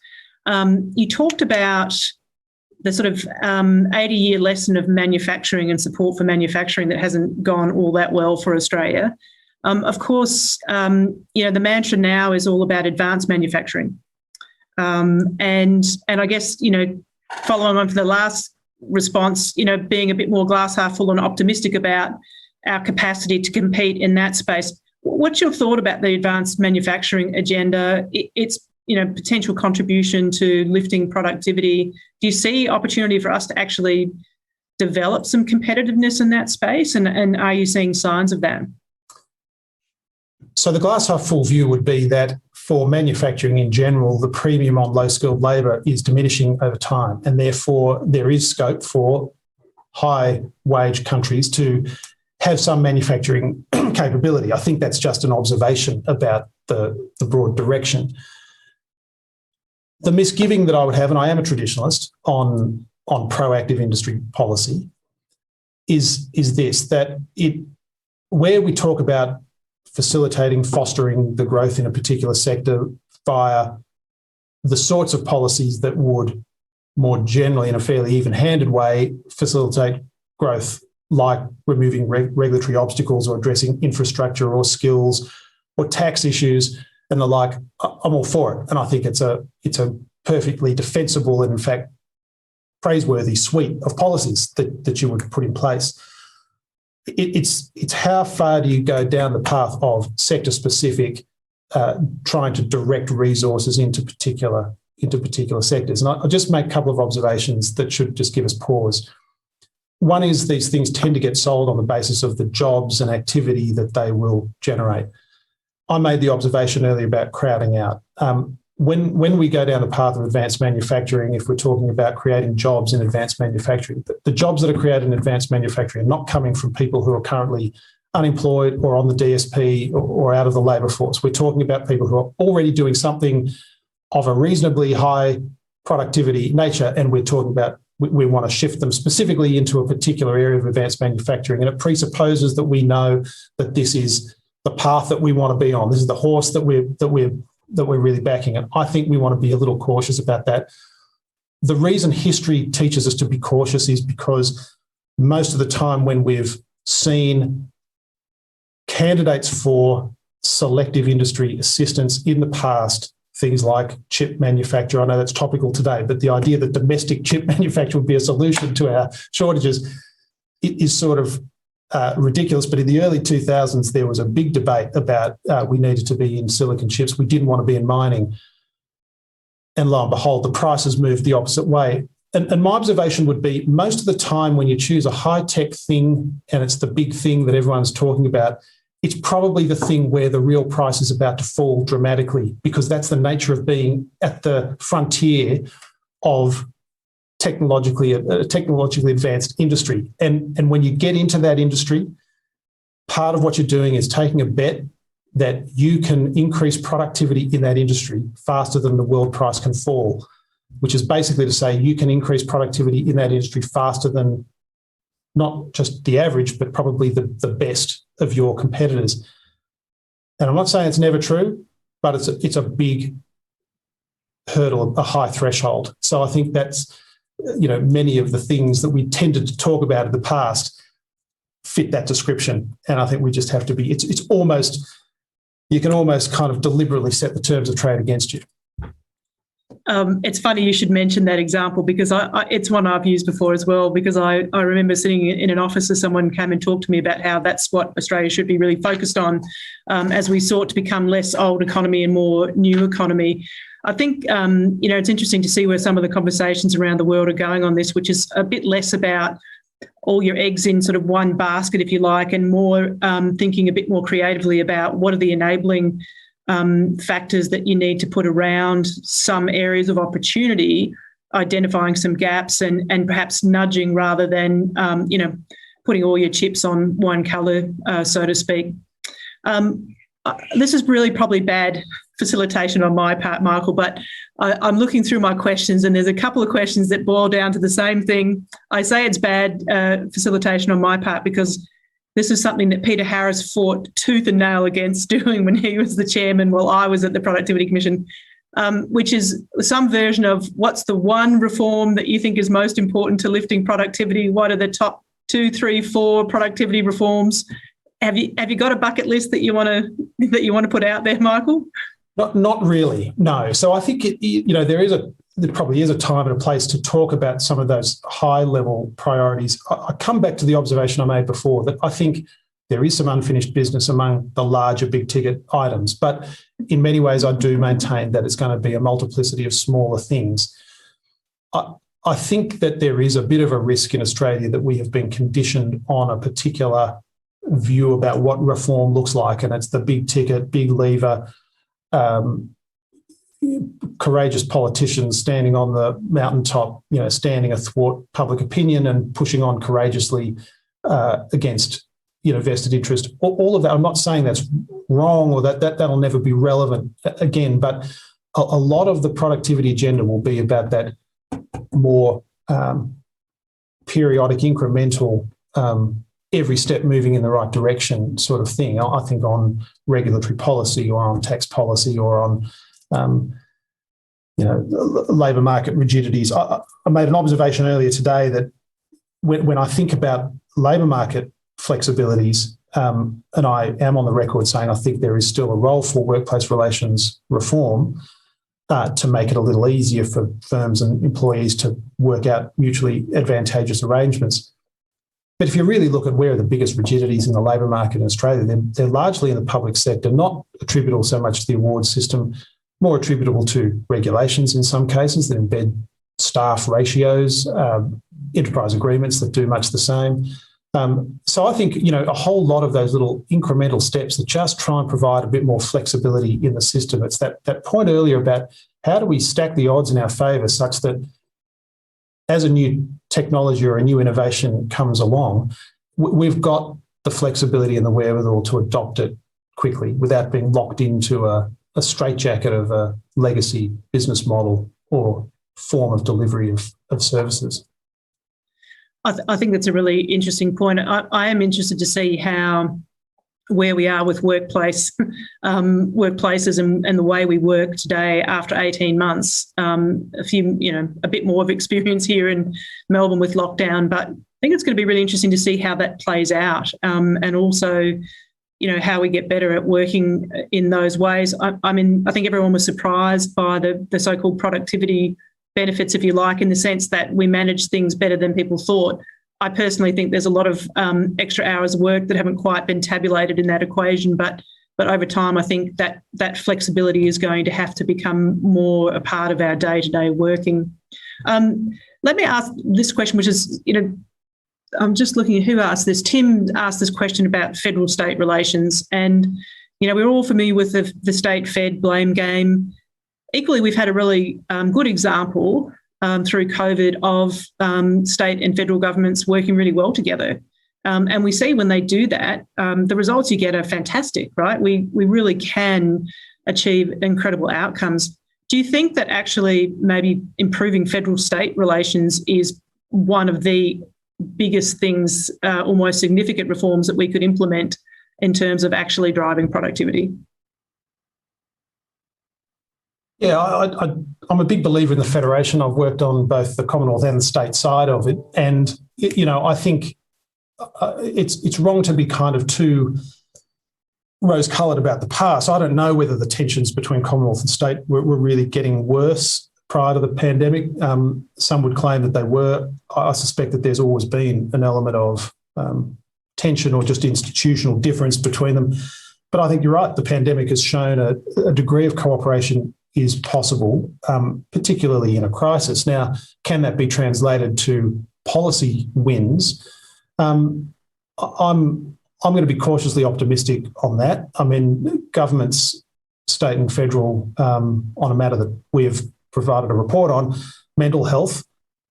[SPEAKER 1] You talked about the sort of 80-year lesson of manufacturing and support for manufacturing that hasn't gone all that well for Australia. Of course, the mantra now is all about advanced manufacturing. And I guess, following on from the last response, being a bit more glass half full and optimistic about our capacity to compete in that space. What's your thought about the advanced manufacturing agenda, its potential contribution to lifting productivity? Do you see opportunity for us to actually develop some competitiveness in that space? And are you seeing signs of that?
[SPEAKER 2] So the glass half full view would be that for manufacturing in general, the premium on low-skilled labour is diminishing over time, and therefore there is scope for high-wage countries to have some manufacturing capability. I think that's just an observation about the broad direction. The misgiving that I would have, and I am a traditionalist, on proactive industry policy is this, that where we talk about facilitating, fostering the growth in a particular sector via the sorts of policies that would more generally, in a fairly even-handed way, facilitate growth, like removing regulatory obstacles or addressing infrastructure or skills or tax issues and the like, I'm all for it. And I think it's a perfectly defensible and, in fact, praiseworthy suite of policies that you would put in place. It's how far do you go down the path of sector-specific, trying to direct resources into particular sectors. And I'll just make a couple of observations that should just give us pause. One is these things tend to get sold on the basis of the jobs and activity that they will generate. I made the observation earlier about crowding out. When we go down the path of advanced manufacturing, if we're talking about creating jobs in advanced manufacturing, the jobs that are created in advanced manufacturing are not coming from people who are currently unemployed or on the DSP or out of the labour force. We're talking about people who are already doing something of a reasonably high productivity nature, and we're talking about we want to shift them specifically into a particular area of advanced manufacturing, and it presupposes that we know that this is the path that we want to be on. This is the horse that we're really backing. And I think we want to be a little cautious about that. The reason history teaches us to be cautious is because most of the time when we've seen candidates for selective industry assistance in the past, things like chip manufacture, I know that's topical today, but the idea that domestic chip manufacture would be a solution to our shortages is sort of ridiculous. But in the early 2000s, there was a big debate about we needed to be in silicon chips. We didn't want to be in mining. And lo and behold, the prices moved the opposite way. And my observation would be most of the time when you choose a high-tech thing and it's the big thing that everyone's talking about, it's probably the thing where the real price is about to fall dramatically, because that's the nature of being at the frontier of technologically advanced industry. And when you get into that industry, part of what you're doing is taking a bet that you can increase productivity in that industry faster than the world price can fall, which is basically to say you can increase productivity in that industry faster than not just the average, but probably the best of your competitors. And I'm not saying it's never true, but it's a big hurdle, a high threshold. So I think that's, many of the things that we tended to talk about in the past fit that description. And I think we just have to be, it's almost, you can almost kind of deliberately set the terms of trade against you.
[SPEAKER 1] It's funny you should mention that example because it's one I've used before as well, because I remember sitting in an office and someone came and talked to me about how that's what Australia should be really focused on as we sought to become less old economy and more new economy. I think, it's interesting to see where some of the conversations around the world are going on this, which is a bit less about all your eggs in sort of one basket, if you like, and more thinking a bit more creatively about what are the enabling factors that you need to put around some areas of opportunity, identifying some gaps and perhaps nudging rather than, putting all your chips on one colour, so to speak. This is really probably bad facilitation on my part, Michael, but I'm looking through my questions and there's a couple of questions that boil down to the same thing. I say it's bad facilitation on my part because this is something that Peter Harris fought tooth and nail against doing when he was the chairman while I was at the Productivity Commission, which is some version of what's the one reform that you think is most important to lifting productivity? What are the top 2, 3, 4 productivity reforms? Have you got a bucket list that you want to put out there, Michael?
[SPEAKER 2] Not really, no. So I think there probably is a time and a place to talk about some of those high-level priorities. I come back to the observation I made before that I think there is some unfinished business among the larger big-ticket items, but in many ways I do maintain that it's going to be a multiplicity of smaller things. I think that there is a bit of a risk in Australia that we have been conditioned on a particular view about what reform looks like, and it's the big-ticket, big lever, courageous politicians standing on the mountaintop, standing athwart public opinion and pushing on courageously against, vested interest. All of that. I'm not saying that's wrong or that'll never be relevant again, but a lot of the productivity agenda will be about that more periodic, incremental, every step moving in the right direction sort of thing. I think on regulatory policy or on tax policy or on labour market rigidities. I made an observation earlier today that when I think about labour market flexibilities, and I am on the record saying I think there is still a role for workplace relations reform to make it a little easier for firms and employees to work out mutually advantageous arrangements. But if you really look at where are the biggest rigidities in the labour market in Australia, they're largely in the public sector, not attributable so much to the awards system, more attributable to regulations in some cases that embed staff ratios, enterprise agreements that do much the same. So I think, a whole lot of those little incremental steps that just try and provide a bit more flexibility in the system. It's that point earlier about how do we stack the odds in our favour such that as a new technology or a new innovation comes along, we've got the flexibility and the wherewithal to adopt it quickly without being locked into a straitjacket of a legacy business model or form of delivery of services.
[SPEAKER 1] I think that's a really interesting point. I am interested to see where we are with workplaces and the way we work today after 18 months. A bit more of experience here in Melbourne with lockdown, but I think it's going to be really interesting to see how that plays out, and also, how we get better at working in those ways. I think everyone was surprised by the so-called productivity benefits, if you like, in the sense that we manage things better than people thought. I personally think there's a lot of extra hours of work that haven't quite been tabulated in that equation, but over time, I think that flexibility is going to have to become more a part of our day-to-day working. Let me ask this question, which is, I'm just looking at who asked this. Tim asked this question about federal-state relations, and we're all familiar with the state-fed blame game. Equally, we've had a really good example through COVID of state and federal governments working really well together. And we see when they do that, the results you get are fantastic, right? We really can achieve incredible outcomes. Do you think that actually maybe improving federal-state relations is one of the biggest things or most significant reforms that we could implement in terms of actually driving productivity?
[SPEAKER 2] Yeah, I'm a big believer in the federation. I've worked on both the Commonwealth and the state side of it. And, I think it's wrong to be kind of too rose-coloured about the past. I don't know whether the tensions between Commonwealth and state were really getting worse prior to the pandemic. Some would claim that they were. I suspect that there's always been an element of tension or just institutional difference between them. But I think you're right. The pandemic has shown a degree of cooperation is possible, particularly in a crisis. Now, can that be translated to policy wins? I'm going to be cautiously optimistic on that. I mean, governments, state and federal, on a matter that we have provided a report on, mental health,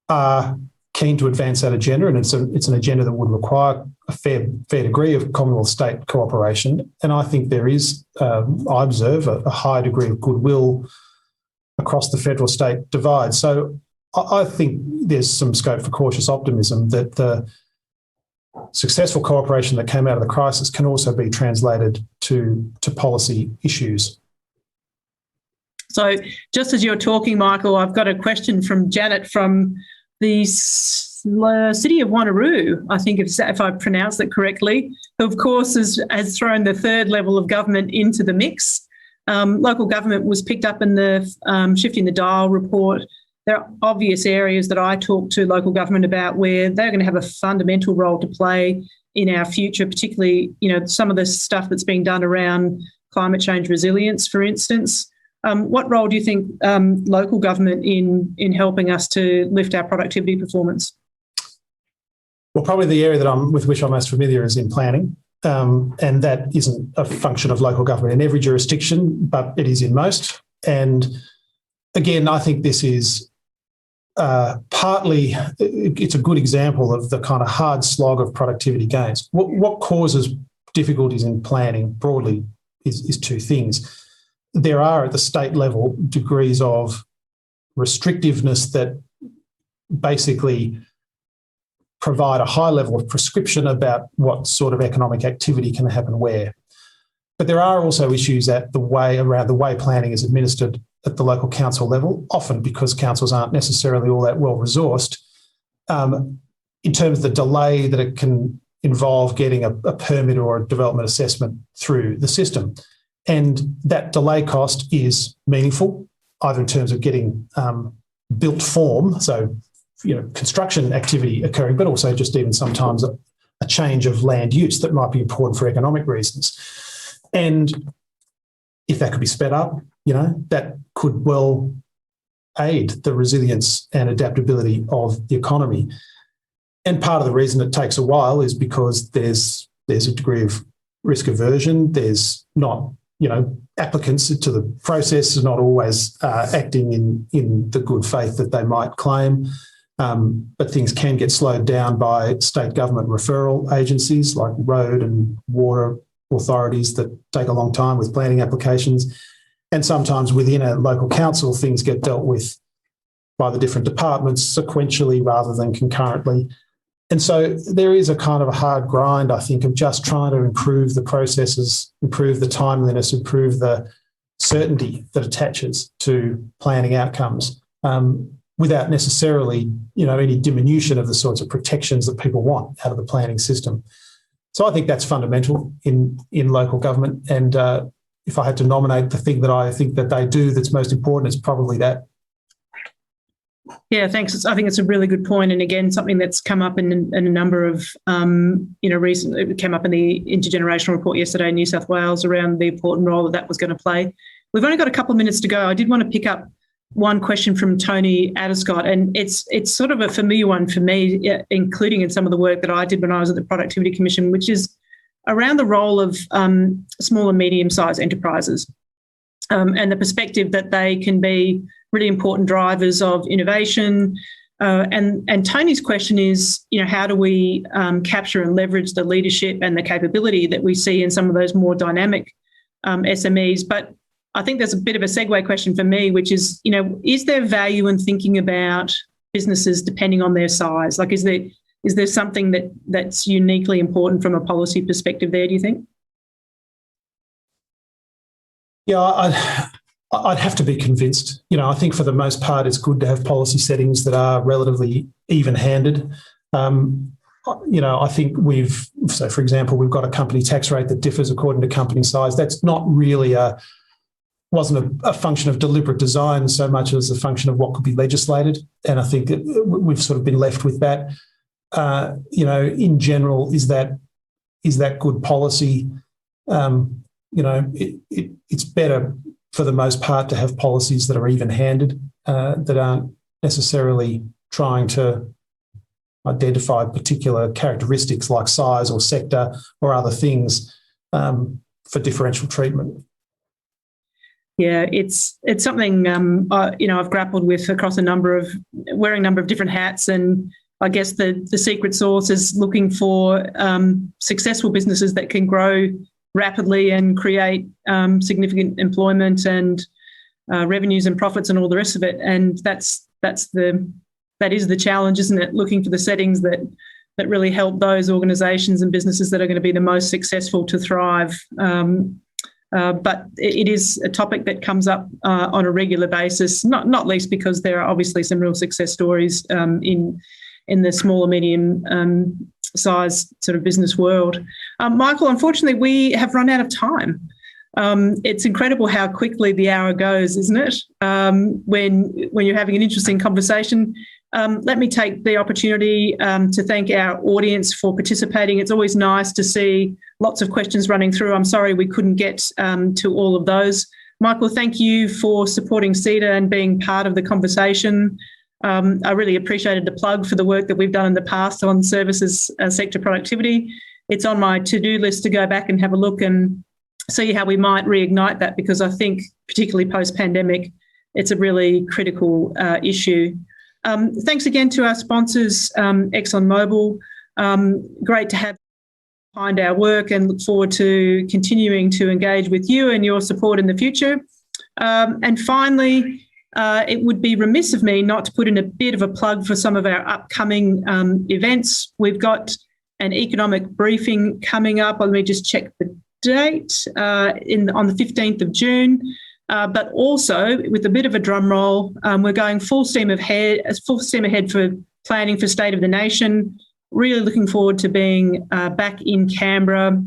[SPEAKER 2] are keen to advance that agenda, and it's an agenda that would require a fair degree of Commonwealth state cooperation. And I think there is, I observe, a high degree of goodwill across the federal-state divide. So I think there's some scope for cautious optimism that the successful cooperation that came out of the crisis can also be translated to policy issues.
[SPEAKER 1] So just as you're talking, Michael, I've got a question from Janet from the city of Wanneroo, I think if I pronounced it correctly, who of course has thrown the third level of government into the mix. Local government was picked up in the Shifting the Dial report. There are obvious areas that I talk to local government about where they're going to have a fundamental role to play in our future, particularly, some of the stuff that's being done around climate change resilience, for instance. What role do you think local government in helping us to lift our productivity performance?
[SPEAKER 2] Well, probably the area with which I'm most familiar is in planning, and that isn't a function of local government in every jurisdiction, but it is in most. And again, I think this is partly, it's a good example of the kind of hard slog of productivity gains. What causes difficulties in planning broadly is two things. There are at the state level degrees of restrictiveness that basically provide a high level of prescription about what sort of economic activity can happen where. But there are also issues around the way planning is administered at the local council level, often because councils aren't necessarily all that well resourced, in terms of the delay that it can involve getting a permit or a development assessment through the system. And that delay cost is meaningful, either in terms of getting built form, so construction activity occurring, but also just even sometimes a change of land use that might be important for economic reasons. And if that could be sped up, that could well aid the resilience and adaptability of the economy. And part of the reason it takes a while is because there's a degree of risk aversion. There's not, applicants to the process are not always acting in the good faith that they might claim. But things can get slowed down by state government referral agencies like road and water authorities that take a long time with planning applications. And sometimes within a local council, things get dealt with by the different departments sequentially rather than concurrently. And so there is a kind of a hard grind, I think, of just trying to improve the processes, improve the timeliness, improve the certainty that attaches to planning outcomes, without necessarily, any diminution of the sorts of protections that people want out of the planning system. So I think that's fundamental in local government. And if I had to nominate the thing that I think that they do that's most important, it's probably that.
[SPEAKER 1] Yeah, thanks. I think it's a really good point. And again, something that's come up in a number of, recently, it came up in the intergenerational report yesterday in New South Wales around the important role that was going to play. We've only got a couple of minutes to go. I did want to pick up one question from Tony Adderscott, and it's sort of a familiar one for me, including in some of the work that I did when I was at the Productivity Commission, which is around the role of small and medium-sized enterprises and the perspective that they can be really important drivers of innovation. And Tony's question is, how do we capture and leverage the leadership and the capability that we see in some of those more dynamic SMEs? But I think there's a bit of a segue question for me, which is, is there value in thinking about businesses depending on their size? Like, is there something that's uniquely important from a policy perspective there, do you think?
[SPEAKER 2] Yeah, I'd have to be convinced. I think for the most part, it's good to have policy settings that are relatively even-handed. I think for example, we've got a company tax rate that differs according to company size. That's not really a wasn't a function of deliberate design so much as a function of what could be legislated. And I think that we've sort of been left with that. In general, is that good policy? It's better for the most part to have policies that are even-handed, that aren't necessarily trying to identify particular characteristics like size or sector or other things for differential treatment.
[SPEAKER 1] Yeah, it's something I've grappled with across wearing a number of different hats, and I guess the secret sauce is looking for successful businesses that can grow rapidly and create significant employment and revenues and profits and all the rest of it. And that is the challenge, isn't it? Looking for the settings that really help those organisations and businesses that are going to be the most successful to thrive. But it is a topic that comes up on a regular basis, not least because there are obviously some real success stories in the small or medium size sort of business world. Michael, unfortunately, we have run out of time. It's incredible how quickly the hour goes, isn't it? When you're having an interesting conversation. Let me take the opportunity to thank our audience for participating. It's always nice to see lots of questions running through. I'm sorry we couldn't get to all of those. Michael, thank you for supporting CEDA and being part of the conversation. I really appreciated the plug for the work that we've done in the past on services sector productivity. It's on my to-do list to go back and have a look and see how we might reignite that, because I think, particularly post-pandemic, it's a really critical issue. Thanks again to our sponsors, ExxonMobil. Great to have behind our work, and look forward to continuing to engage with you and your support in the future. And finally, it would be remiss of me not to put in a bit of a plug for some of our upcoming events. We've got an economic briefing coming up. Let me just check the date, on the 15th of June. But also, with a bit of a drum roll, we're going full steam ahead for planning for State of the Nation. Really looking forward to being back in Canberra,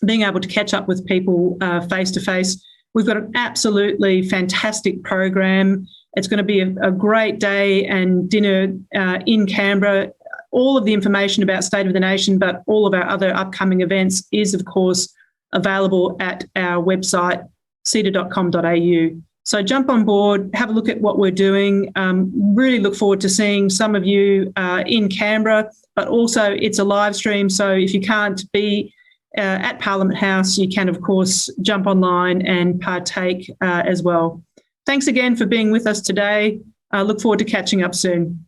[SPEAKER 1] being able to catch up with people face to face. We've got an absolutely fantastic program. It's going to be a great day and dinner in Canberra. All of the information about State of the Nation, but all of our other upcoming events is, of course, available at our website, ceda.com.au. So jump on board, have a look at what we're doing. Really look forward to seeing some of you in Canberra, but also it's a live stream. So if you can't be at Parliament House, you can, of course, jump online and partake as well. Thanks again for being with us today. Look forward to catching up soon.